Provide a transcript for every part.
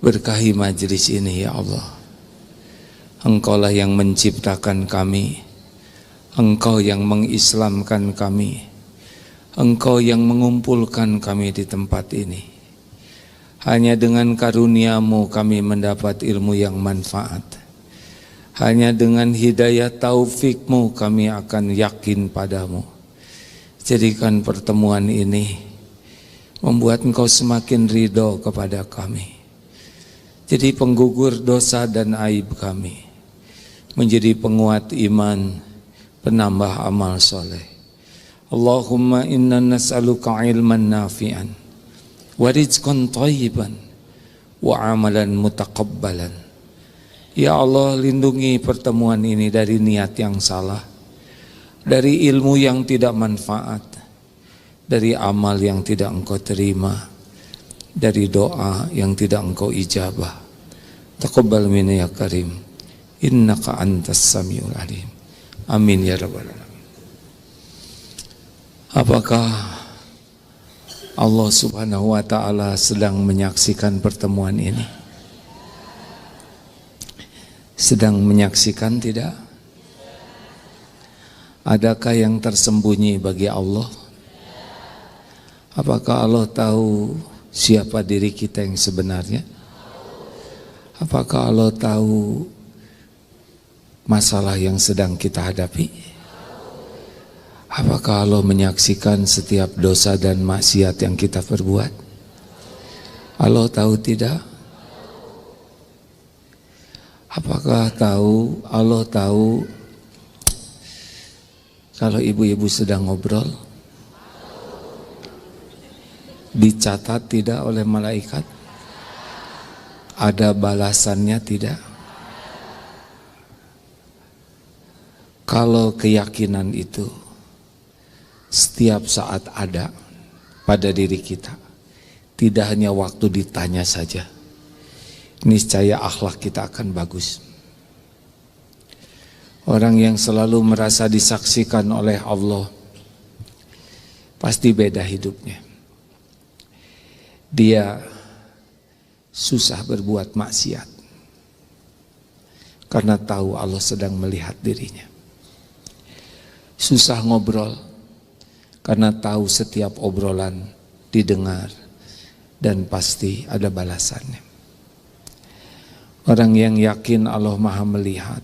Berkahi majlis ini ya Allah. Engkaulah yang menciptakan kami, Engkau yang mengislamkan kami, Engkau yang mengumpulkan kami di tempat ini. Hanya dengan karunia-Mu kami mendapat ilmu yang manfaat. Hanya dengan hidayah taufik-Mu kami akan yakin padamu. Jadikan pertemuan ini membuat Engkau semakin ridho kepada kami. Jadi penggugur dosa dan aib kami, menjadi penguat iman, penambah amal soleh. Allahumma inna nas'aluka ilman nafi'an wa rizqan thayyiban wa amalan mutaqabbalan. Ya Allah, lindungi pertemuan ini dari niat yang salah, dari ilmu yang tidak manfaat, dari amal yang tidak Engkau terima, dari doa yang tidak Engkau ijabah. Taqabbal minna ya karim, innaka antas samiul alim. Amin ya rabbal alamin. Apakah Allah subhanahu wa ta'ala sedang menyaksikan pertemuan ini? Sedang menyaksikan tidak? Adakah yang tersembunyi bagi Allah? Apakah Allah tahu siapa diri kita yang sebenarnya? Apakah Allah tahu masalah yang sedang kita hadapi? Apakah Allah menyaksikan setiap dosa dan maksiat yang kita perbuat? Allah tahu tidak? Apakah tahu, Allah tahu kalau ibu-ibu sedang ngobrol? Dicatat tidak oleh malaikat? Ada balasannya tidak? Kalau keyakinan itu setiap saat ada pada diri kita, tidak hanya waktu ditanya saja, niscaya akhlak kita akan bagus. Orang yang selalu merasa disaksikan oleh Allah pasti beda hidupnya. Dia susah berbuat maksiat karena tahu Allah sedang melihat dirinya. Susah ngobrol karena tahu setiap obrolan didengar dan pasti ada balasannya. Orang yang yakin Allah Maha melihat,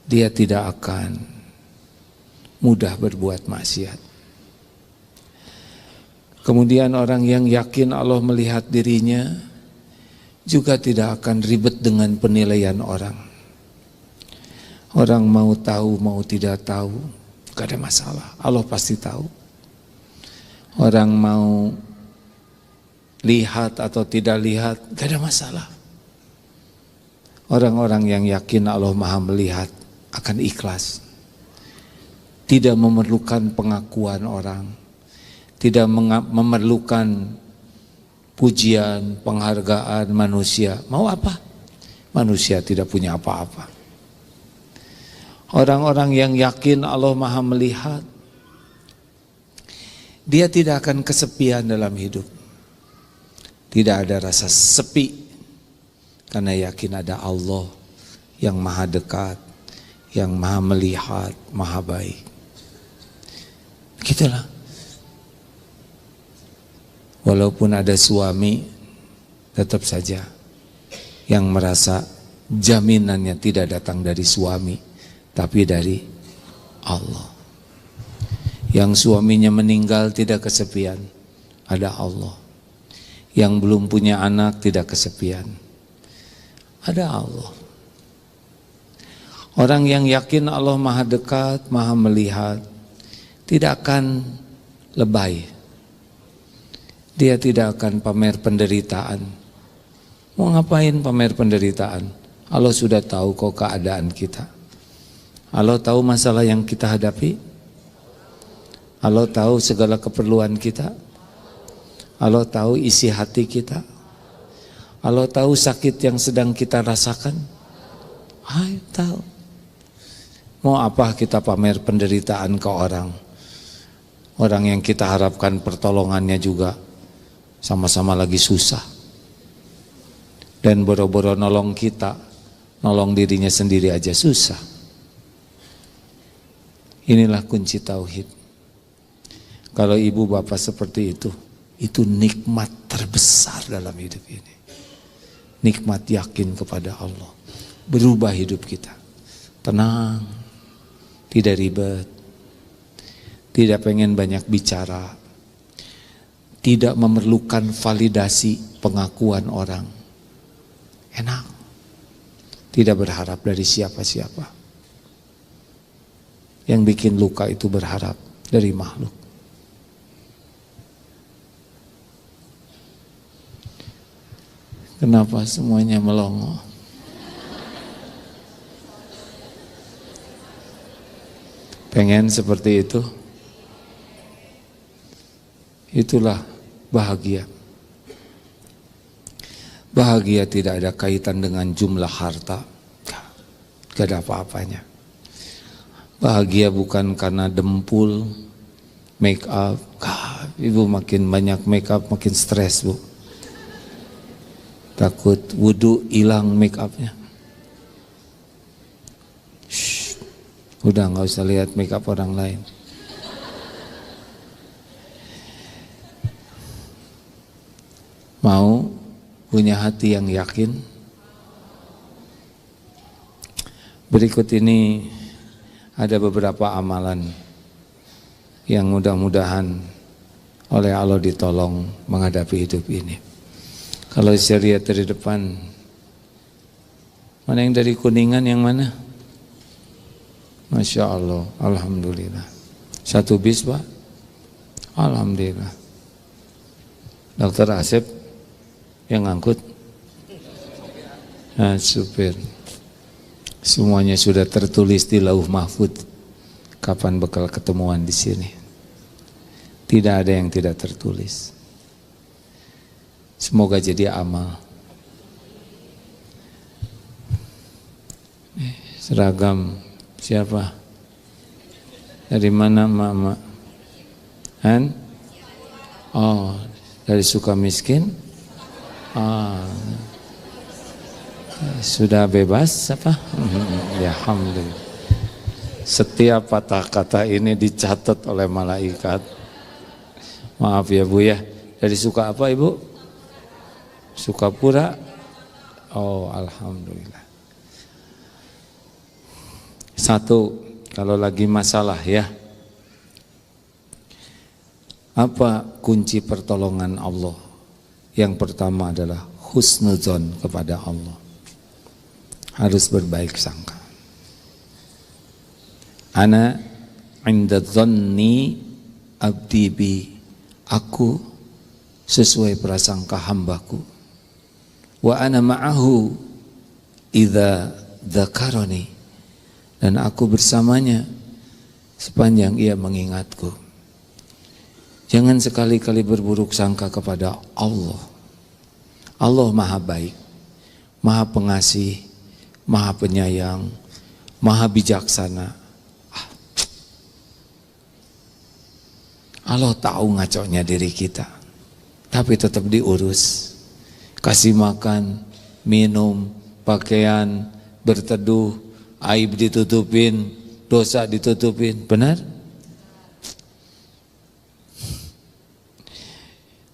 dia tidak akan mudah berbuat maksiat. Kemudian orang yang yakin Allah melihat dirinya juga tidak akan ribet dengan penilaian orang. Orang mau tahu, mau tidak tahu, gak ada masalah. Allah pasti tahu. Orang mau lihat atau tidak lihat, gak ada masalah. Orang-orang yang yakin Allah Maha melihat akan ikhlas. Tidak memerlukan pengakuan orang, tidak memerlukan pujian, penghargaan manusia. Mau apa? Manusia tidak punya apa-apa. Orang-orang yang yakin Allah Maha melihat, dia tidak akan kesepian dalam hidup. Tidak ada rasa sepi, karena yakin ada Allah yang Maha dekat, yang Maha melihat, Maha baik. Begitulah. Walaupun ada suami, tetap saja yang merasa jaminannya tidak datang dari suami, tapi dari Allah. Yang suaminya meninggal tidak kesepian, ada Allah. Yang belum punya anak tidak kesepian, ada Allah. Orang yang yakin Allah Maha dekat, Maha melihat, tidak akan lebay. Dia tidak akan pamer penderitaan. Mau ngapain pamer penderitaan? Allah sudah tahu kok keadaan kita. Allah tahu masalah yang kita hadapi. Allah tahu segala keperluan kita. Allah tahu isi hati kita. Allah tahu sakit yang sedang kita rasakan. Tahu. Mau apa kita pamer penderitaan ke orang? Orang yang kita harapkan pertolongannya juga sama-sama lagi susah. Dan boro-boro nolong kita, nolong dirinya sendiri aja susah. Inilah kunci tauhid. Kalau ibu bapak seperti itu nikmat terbesar dalam hidup ini. Nikmat yakin kepada Allah. Berubah hidup kita. Tenang, tidak ribet, tidak pengen banyak bicara, tidak memerlukan validasi pengakuan orang. Enak, tidak berharap dari siapa-siapa. Yang bikin luka itu berharap dari makhluk. Kenapa semuanya melongo? Pengen seperti itu? Itulah bahagia. Bahagia tidak ada kaitan dengan jumlah harta. Gak ada apa-apanya. Bahagia bukan karena dempul, make up. Ibu makin banyak make up makin stres, Bu. Takut wudhu hilang make upnya. Udah gak usah lihat make up orang lain. Mau punya hati yang yakin? Berikut ini ada beberapa amalan yang mudah-mudahan oleh Allah ditolong menghadapi hidup ini. Kalau saya lihat dari depan, mana yang dari Kuningan, yang mana? Masya Allah, Alhamdulillah. Satu bis, Pak? Alhamdulillah. Dokter Asep yang ngangkut? Nah, supir. Semuanya sudah tertulis di Lauh Mahfud. Kapan bakal ketemuan di sini? Tidak ada yang tidak tertulis. Semoga jadi amal. Seragam siapa? Dari mana mama? Han? Oh, dari Sukamiskin? Sudah bebas apa? Ya, alhamdulillah. Setiap patah kata ini dicatat oleh malaikat. Maaf ya Bu ya. Dari Suka apa Ibu? Sukapura. Oh, alhamdulillah. Satu, kalau lagi masalah ya. Apa kunci pertolongan Allah? Yang pertama adalah husnudzon kepada Allah. Harus berbaik sangka. Ana inda dhanni abdi bi. Aku sesuai prasangka hambaku. Wa ana ma'ahu idza dzakarani. Dan aku bersamanya sepanjang ia mengingatku. Jangan sekali-kali berburuk sangka kepada Allah. Allah maha baik, maha pengasih, maha penyayang, maha bijaksana. Allah tahu ngaconya diri kita, tapi tetap diurus. Kasih makan, minum, pakaian, berteduh, aib ditutupin, dosa ditutupin. Benar?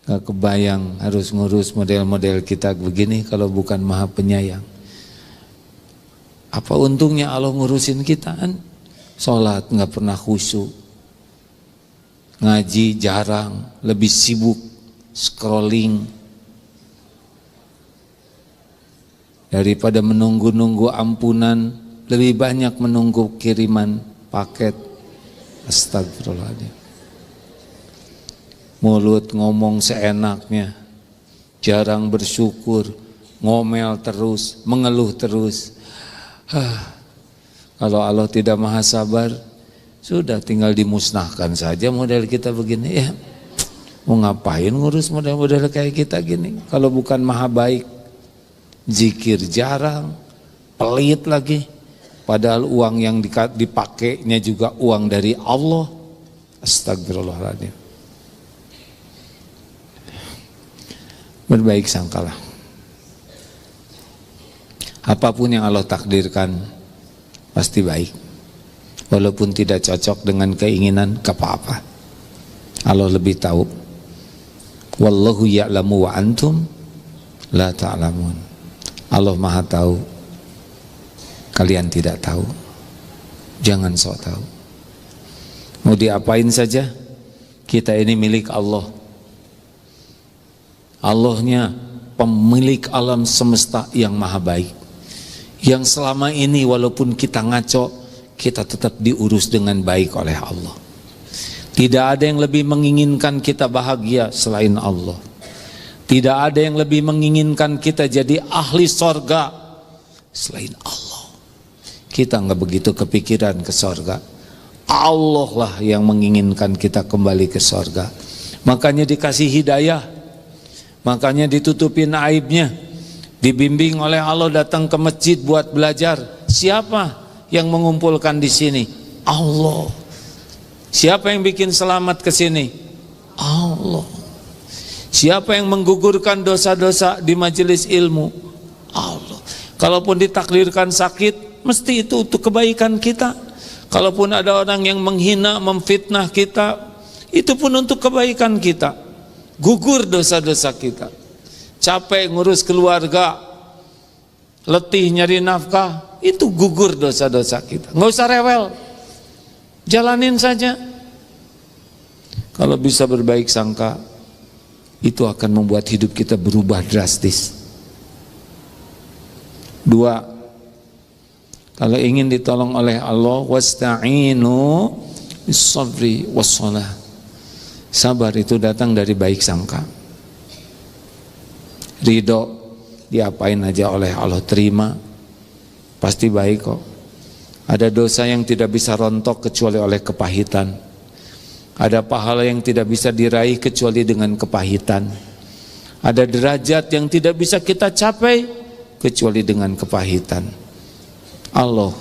Gak kebayang harus ngurus model-model kita begini kalau bukan maha penyayang. Apa untungnya Allah ngurusin kita kan? Sholat gak pernah khusyuk, ngaji jarang, lebih sibuk scrolling daripada menunggu-nunggu ampunan, lebih banyak menunggu kiriman paket. Astagfirullahaladzim. Mulut ngomong seenaknya, jarang bersyukur, ngomel terus, mengeluh terus. Kalau Allah tidak maha sabar, sudah tinggal dimusnahkan saja model kita begini ya. Mau ngapain ngurus model-model kayak kita gini? Kalau bukan maha baik, zikir jarang, pelit lagi. Padahal uang yang dipakainya juga uang dari Allah. Astagfirullahaladzim. Berbaik sangkalah. Apapun yang Allah takdirkan pasti baik. Walaupun tidak cocok dengan keinginan, gak apa-apa. Allah lebih tahu. Wallahu ya'lamu wa antum la ta'lamun. Allah Maha tahu, kalian tidak tahu. Jangan sok tahu. Mau diapain saja, kita ini milik Allah. Allahnya pemilik alam semesta yang maha baik, yang selama ini walaupun kita ngaco, kita tetap diurus dengan baik oleh Allah. Tidak ada yang lebih menginginkan kita bahagia selain Allah. Tidak ada yang lebih menginginkan kita jadi ahli sorga selain Allah. Kita nggak begitu kepikiran ke sorga. Allah lah yang menginginkan kita kembali ke sorga. Makanya dikasih hidayah, makanya ditutupin aibnya, dibimbing oleh Allah datang ke masjid buat belajar. Siapa yang mengumpulkan di sini? Allah. Siapa yang bikin selamat ke sini? Allah. Siapa yang menggugurkan dosa-dosa di majelis ilmu? Allah. Kalaupun ditakdirkan sakit, mesti itu untuk kebaikan kita. Kalaupun ada orang yang menghina, memfitnah kita, itu pun untuk kebaikan kita. Gugur dosa-dosa kita. Capek ngurus keluarga, letih nyari nafkah, itu gugur dosa-dosa kita. Nggak usah rewel, jalanin saja. Kalau bisa berbaik sangka, itu akan membuat hidup kita berubah drastis. 2, kalau ingin ditolong oleh Allah, wasta'inu bis-sabri was-shalah. Sabar itu datang dari baik sangka. Ridho, diapain aja oleh Allah terima, pasti baik kok. Ada dosa yang tidak bisa rontok kecuali oleh kepahitan. Ada pahala yang tidak bisa diraih kecuali dengan kepahitan. Ada derajat yang tidak bisa kita capai kecuali dengan kepahitan. Allah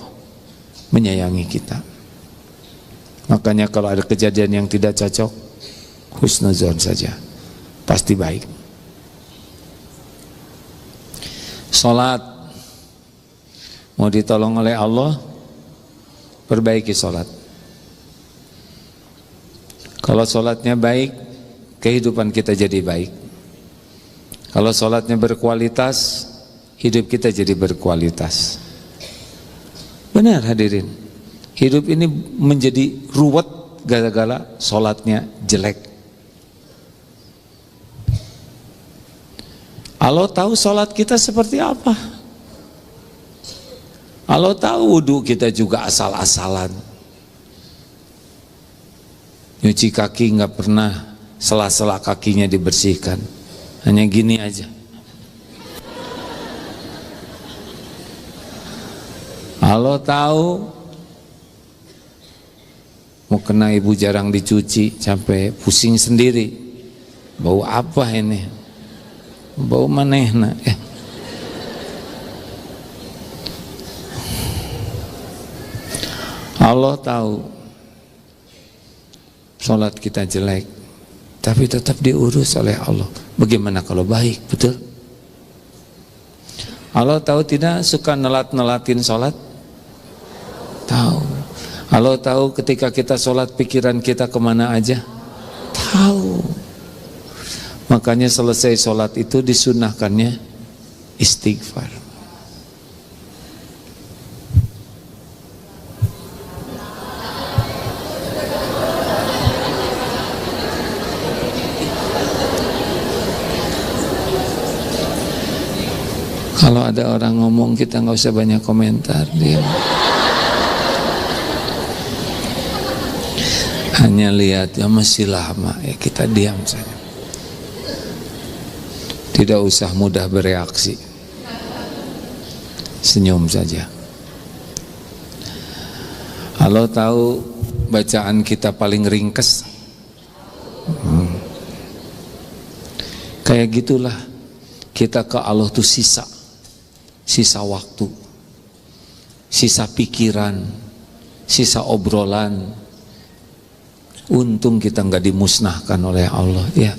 menyayangi kita. Makanya kalau ada kejadian yang tidak cocok, husnuzon saja, pasti baik. Salat, mau ditolong oleh Allah, perbaiki salat. Kalau salatnya baik, kehidupan kita jadi baik. Kalau salatnya berkualitas, hidup kita jadi berkualitas. Benar hadirin, hidup ini menjadi ruwet gara-gara salatnya jelek. Allah tahu salat kita seperti apa. Allah tahu wudu kita juga asal-asalan. Nyuci kaki nggak pernah sela-sela kakinya dibersihkan, hanya gini aja. Allah tahu mau kena ibu jarang dicuci sampai pusing sendiri. Bau apa ini? Bau manehna. Allah tahu sholat kita jelek, tapi tetap diurus oleh Allah. Bagaimana kalau baik? Betul? Allah tahu tidak suka nelat-nelatin sholat? Tahu. Allah tahu ketika kita sholat pikiran kita kemana aja? Tahu. Makanya selesai sholat itu disunahkannya istighfar. Kalau ada orang ngomong kita nggak usah banyak komentar, diam. Hanya lihat ya masih lama, ya kita diam saja. Tidak usah mudah bereaksi, senyum saja. Allah tahu bacaan kita paling ringkes. Kayak gitulah kita ke Allah tuh sisa waktu, sisa pikiran, sisa obrolan. Untung kita nggak dimusnahkan oleh Allah, ya.